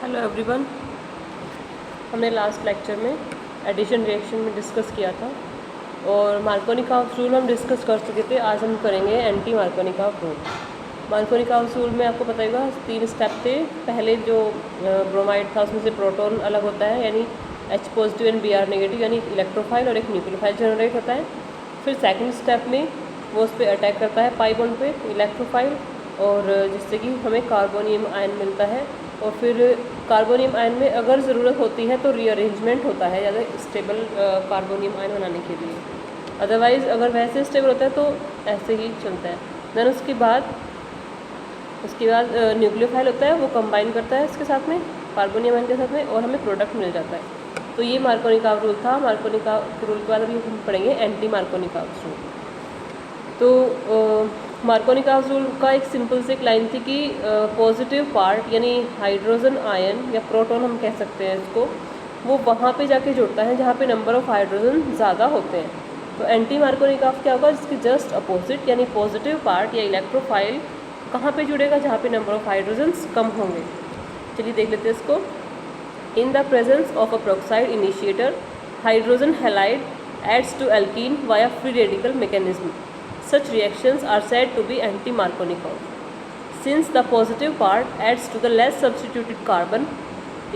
Hello everyone. हमने last lecture में addition reaction में डिस्कस किया था और मार्कोनिकॉफ रूल हम डिस्कस कर चुके थे। आज हम करेंगे anti Markovnikov rule. Markovnikov rule में आपको पता होगा 3 स्टेप थे। पहले जो ब्रोमाइड था उसमें से प्रोटॉन अलग होता है यानी H positive and Br negative यानी इलेक्ट्रोफाइल और एक न्यूक्लियोफाइल जनरेट होता है। फिर सेकंड स्टेप में वो उस पर अटैक करता है पाई बॉन्ड पे इलेक्ट्रोफाइल और जिससे कि हमें कार्बोनियम आयन मिलता है। और फिर कार्बोनियम आयन में अगर ज़रूरत होती है तो रीअरेंजमेंट होता है ज़्यादा स्टेबल कार्बोनियम आयन बनाने के लिए। अदरवाइज़ अगर वैसे स्टेबल होता है तो ऐसे ही चलता है। देन उसके बाद न्यूक्लियोफाइल होता है, वो कंबाइन करता है इसके साथ में कार्बोनियम आयन के साथ में और हमें प्रोडक्ट मिल जाता है। तो ये मार्कोनिकॉफ रूल था। मार्कोनिकॉफ रूल के बाद अभी हम पढ़ेंगे एंटी मार्कोनिकॉफ रूल। तो मार्कोनिकॉफ रूल का एक सिंपल से एक लाइन थी कि पॉजिटिव पार्ट यानी हाइड्रोजन आयन या प्रोटॉन हम कह सकते हैं इसको, वो वहाँ पे जाके जुड़ता है जहाँ पे नंबर ऑफ़ हाइड्रोजन ज़्यादा होते हैं। तो एंटी मार्कोनिकॉफ क्या होगा, जिसके जस्ट अपोजिट यानी पॉजिटिव पार्ट या इलेक्ट्रोफाइल कहाँ पे जुड़ेगा, जहाँ पे नंबर ऑफ़ हाइड्रोजन्स कम होंगे। चलिए देख लेते हैं इसको। In the presence of a peroxide initiator hydrogen halide adds to alkene via free radical mechanism. Such reactions are said to be anti-Markovnikov. Since the positive part adds to the less substituted carbon,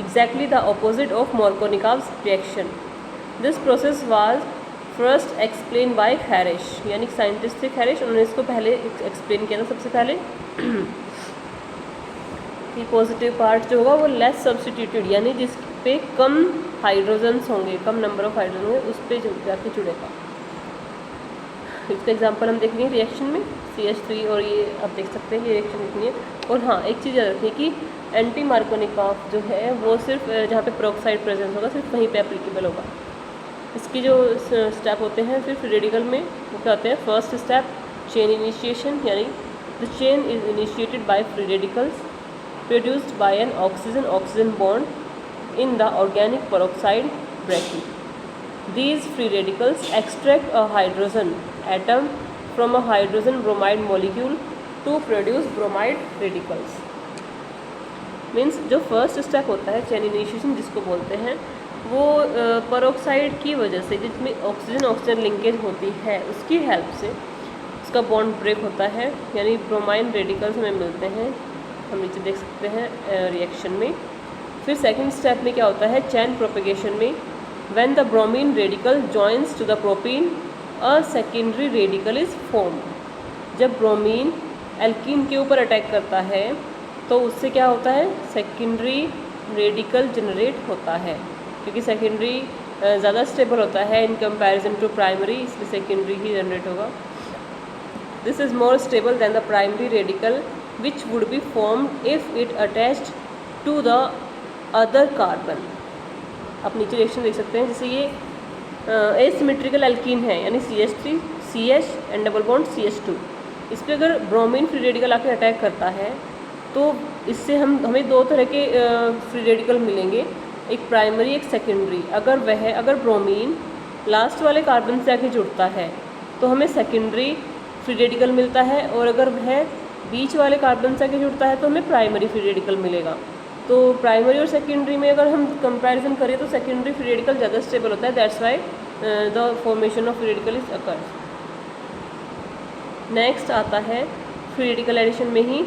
exactly the opposite of Markovnikov's reaction. This process was first explained by Harish, यानी scientist थे हैरिश। उन्होंने इसको पहले explain किया था सबसे पहले कि पॉजिटिव पार्ट जो होगा वो लेस सब्सटीट्यूटेड यानी जिस पे कम हाइड्रोजन्स होंगे, कम नंबर ऑफ हाइड्रोजन होंगे, उस पर जाके जुड़ेगा। इसका एग्जांपल हम देखेंगे रिएक्शन में CH3 और ये आप देख सकते हैं ये रिएक्शन लिखनी है। और हाँ, एक चीज़ याद रखिए कि एंटी मार्कोनिकॉफ जो है वो सिर्फ जहाँ पे पेरोक्साइड प्रेजेंस होगा सिर्फ वहीं पे एप्लीकेबल होगा। इसकी जो स्टेप होते हैं सिर्फ रेडिकल में वो क्या होते हैं। फर्स्ट स्टेप चेन इनिशिएशन यानी the chain is initiated by free radicals produced by N oxygen oxygen bond in the organic peroxide bracket. These free radicals extract a hydrogen atom from a hydrogen bromide molecule to produce bromide radicals. Means जो first step होता है chain initiation जिसको बोलते हैं वो peroxide की वजह से जिसमें ऑक्सीजन ऑक्सीजन लिंकेज होती है उसकी हेल्प से उसका बॉन्ड ब्रेक होता है यानी ब्रोमाइन रेडिकल्स हमें मिलते हैं। हम नीचे देख सकते हैं रिएक्शन में। फिर सेकंड स्टेप में क्या होता है चेन प्रोपेगेशन में when the bromine radical joins to the propene a secondary radical is formed. जब ब्रोमीन एल्कीन के ऊपर अटैक करता है तो उससे क्या होता है सेकेंडरी रेडिकल जनरेट होता है क्योंकि सेकेंडरी ज़्यादा स्टेबल होता है इन कंपैरिजन टू प्राइमरी, इसलिए सेकेंडरी ही जनरेट होगा। This is more stable than the primary radical which would be formed if it attached to the other carbon. आप नीचे रिएक्शन देख सकते हैं जैसे ये एसिमेट्रिकल एल्कीन है यानी CH3 CH and double bond CH2। इस पर अगर ब्रोमीन फ्री रेडिकल आके अटैक करता है तो इससे हमें दो तरह के फ्री रेडिकल मिलेंगे, एक प्राइमरी एक सेकेंडरी। अगर ब्रोमीन लास्ट वाले कार्बन से आके जुड़ता है तो हमें सेकेंडरी फ्री रेडिकल मिलता है और अगर वह बीच वाले कार्बन से आके जुड़ता है तो हमें प्राइमरी फ्री रेडिकल मिलेगा। तो प्राइमरी और सेकेंडरी में अगर हम कंपैरिजन करें तो सेकेंडरी फ्री रेडिकल ज़्यादा स्टेबल होता है। That's why the formation of free radical is occurs. Next आता है फ्री रेडिकल एडिशन में ही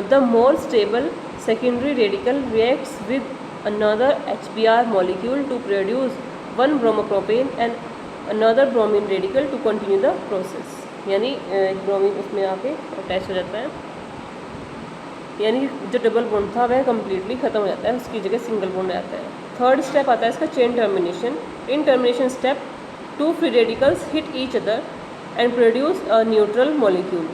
the more stable secondary radical reacts with another HBr molecule to produce one bromopropane and another bromine radical to continue the process. यानी bromine उसमें आके attach हो जाता है यानी जो डबल बॉन्ड था वह कम्प्लीटली ख़त्म हो जाता है, उसकी जगह सिंगल बॉन्ड आता है। थर्ड स्टेप आता है इसका chain termination. In termination step 2 free radicals hit each other and produce a neutral molecule.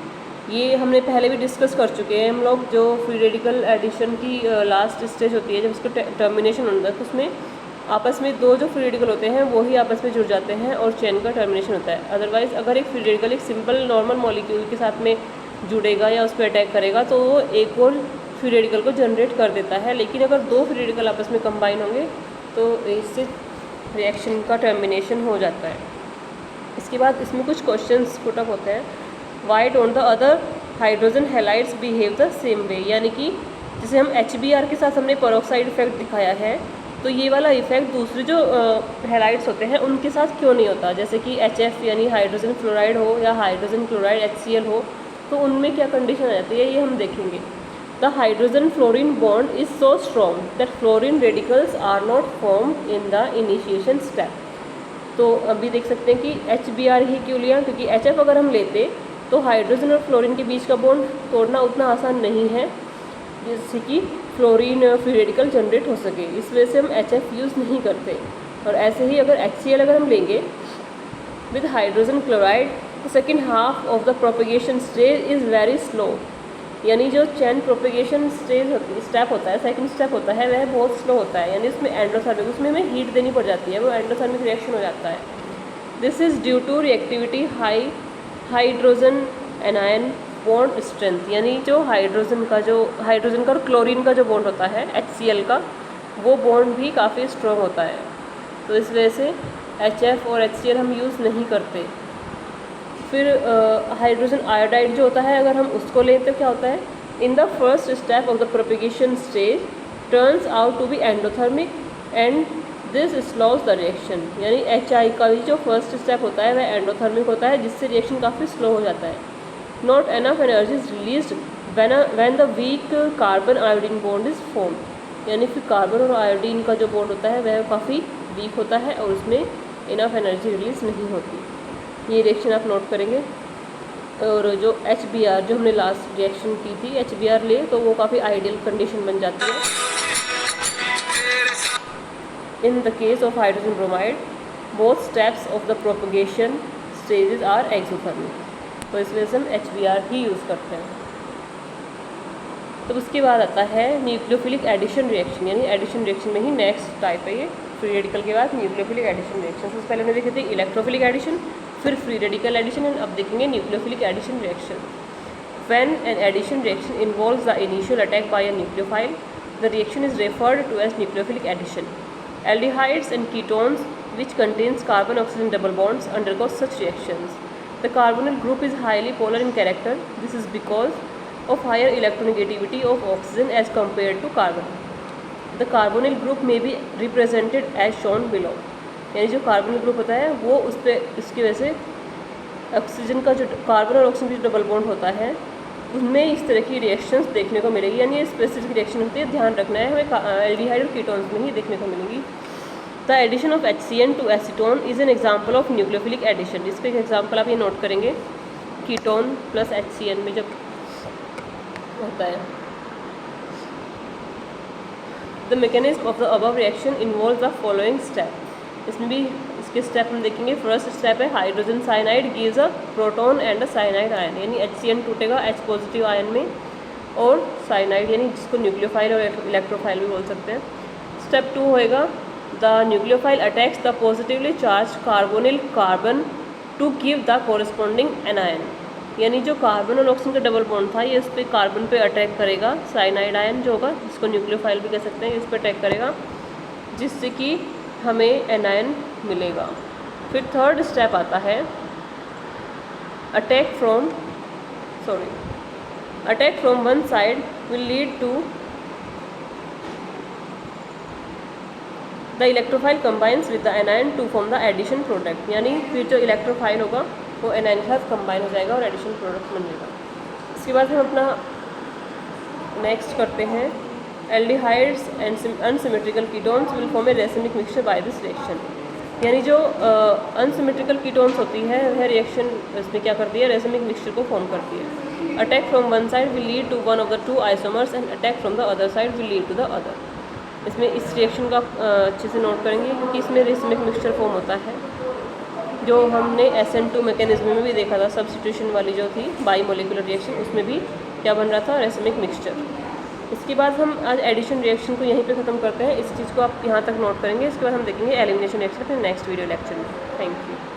ये हमने पहले भी डिस्कस कर चुके हैं हम लोग। जो फ्री रेडिकल एडिशन की लास्ट स्टेज होती है जब उसका टर्मिनेशन होता है तो उसमें आपस में दो जो फ्री रेडिकल होते हैं वो ही आपस में जुड़ जाते हैं और चेन का टर्मिनेशन होता है। अदरवाइज़ अगर एक फ्री रेडिकल एक सिंपल नॉर्मल मॉलिक्यूल के साथ में जुड़ेगा या उस पर अटैक करेगा तो वो एक और फ्री रेडिकल को जनरेट कर देता है। लेकिन अगर दो फ्री रेडिकल आपस में कंबाइन होंगे तो इससे रिएक्शन का टर्मिनेशन हो जाता है। इसके बाद इसमें कुछ क्वेश्चंस पुट अप होते हैं। Why don't the other hydrogen halides behave the same way, यानी कि जैसे हम HBr के साथ हमने पेरोक्साइड इफेक्ट दिखाया है, तो ये वाला इफेक्ट दूसरे जो हैलाइड्स होते हैं उनके साथ क्यों नहीं होता। जैसे कि HF यानी हाइड्रोजन फ्लोराइड हो या हाइड्रोजन क्लोराइड HCl हो, तो उनमें क्या कंडीशन आ जाती है ये हम देखेंगे। The hydrogen fluorine bond is so strong that fluorine radicals are not form in the initiation step. तो अभी देख सकते हैं कि HBr ही क्यों लिया, क्योंकि HF अगर हम लेते तो हाइड्रोजन और फ्लोरीन के बीच का बॉन्ड तोड़ना उतना आसान नहीं है जिससे कि फ्लोरीन फ्री रेडिकल जनरेट हो सके, इस वजह से हम HF यूज़ नहीं करते। और ऐसे ही अगर HCl अगर हम लेंगे विद हाइड्रोजन क्लोराइड, तो second half of the propagation stage is very slow, यानी जो चैन प्रोपेगेशन स्टेप होता है, सेकंड स्टेप होता है, वह बहुत स्लो होता है, यानी उसमें एंडोथर्मिक, उसमें हमें हीट देनी पड़ जाती है, वो एंडोथर्मिक रिएक्शन हो जाता है। This is due to reactivity high hydrogen anion bond strength, यानी जो हाइड्रोजन का और क्लोरीन का जो बॉन्ड होता है HCl का, वो बॉन्ड भी काफ़ी स्ट्रॉन्ग होता है। तो इस वजह से HF और HCl हम यूज़ नहीं करते। फिर हाइड्रोजन आयोडाइड जो होता है, अगर हम उसको लें तो क्या होता है, in the first step of the propagation stage turns out to be endothermic and this slows the reaction, यानी HI का भी जो फर्स्ट स्टेप होता है वह एंडोथर्मिक होता है, जिससे रिएक्शन काफ़ी स्लो हो जाता है। Not enough energy is release when the weak carbon iodine bond is form, यानी फिर कार्बन और आयोडीन का जो बॉन्ड होता है वह काफ़ी वीक होता है और उसमें इनफ एनर्जी रिलीज नहीं होती। ये रिएक्शन आप नोट करेंगे। और जो HBr जो हमने लास्ट रिएक्शन की थी, HBr ले तो वो काफ़ी आइडियल कंडीशन बन जाती है। In the case of hydrogen bromide both steps of the propagation stages are exothermic, तो इस वजह से हम HBr ही यूज़ करते हैं। तो उसके बाद आता है न्यूक्लियोफिलिक एडिशन रिएक्शन, यानी एडिशन रिएक्शन में ही नेक्स्ट टाइप है ये, फ्री रेडिकल के बाद न्यूक्लियोफिलिक एडिशन रिएक्शन। सबसे पहले हमने देखे थे इलेक्ट्रोफिलिक एडिशन, फिर फ्री रेडिकल एडिशन, एंड अब देखेंगे nucleophilic addition reaction. When an addition reaction involves the initial attack by a nucleophile, the reaction is referred to as nucleophilic addition. Aldehydes and ketones which contains carbon oxygen double bonds undergo such reactions. The carbonyl group is highly polar in character. This is because of higher electronegativity of oxygen as compared to carbon. The carbonyl group may be represented as shown below. यानी जो carbonyl group होता है वो उस पर इसकी वजह से ऑक्सीजन का जो कार्बन और ऑक्सीजन का जो डबल बॉन्ड होता है उनमें इस तरह की रिएक्शंस देखने को मिलेगी, यानी ये स्पेसिफिक रिएक्शन होती है, ध्यान रखना है हमें एल्डिहाइड और कीटोन्स में ही देखने को मिलेगी। The addition of HCN to acetone is an example of nucleophilic addition. इसका एक एग्जांपल आप ये नोट करेंगे, कीटोन प्लस HCN में जब होता है। The mechanism of the above reaction involve the following step, इसमें भी इसके स्टेप हम देखेंगे। फर्स्ट स्टेप है hydrogen cyanide gives a proton and a cyanide ion, यानी HCN टूटेगा H पॉजिटिव आयन में, और साइनाइड यानी जिसको न्यूक्लियोफाइल और इलेक्ट्रोफाइल भी बोल सकते हैं। स्टेप 2 होएगा the nucleophile attacks the positively charge carbonyl carbon to give the corresponding anion, यानी जो कार्बन और ऑक्सीजन का डबल बॉन्ड था ये उस पर कार्बन पे अटैक करेगा, साइनाइड आयन जो होगा जिसको न्यूक्लियोफाइल भी कह सकते हैं, इस पर अटैक करेगा जिससे कि हमें एनायन मिलेगा। फिर थर्ड स्टेप आता है attack from one side will lead to the electrophile combines with the anion to form the addition product, यानी फिर जो इलेक्ट्रोफाइल होगा वो एनायन के साथ कंबाइन हो जाएगा और एडिशन प्रोडक्ट बनेगा। इसके बाद हम अपना नेक्स्ट करते हैं aldehydes and unsymmetrical ketones will form A racemic mixture by this reaction, यानी जो अनसिमेट्रिकल कीटोन्स होती है वह रिएक्शन इसमें क्या करती है, रेसिमिक मिक्सचर को फॉर्म करती है। Attack from one side will lead to one of the two isomers and attack from the other side will lead to the other. इसमें इस रिएक्शन का अच्छे से नोट करेंगे क्योंकि इसमें रेसिमिक मिक्सचर फॉर्म होता है, जो हमने SN2 मैकेनिज्म में भी देखा था, सब्स्टिट्यूशन वाली जो थी बाई मोलिकुलर रिएक्शन, उसमें भी क्या बन रहा था, रेसिमिक मिक्सचर। इसके बाद हम आज एडिशन रिएक्शन को यहीं पे ख़त्म करते हैं, इस चीज़ को आप यहाँ तक नोट करेंगे। इसके बाद हम देखेंगे एलिमिनेशन रिएक्शन अपने नेक्स्ट वीडियो लेक्चर में। Thank you.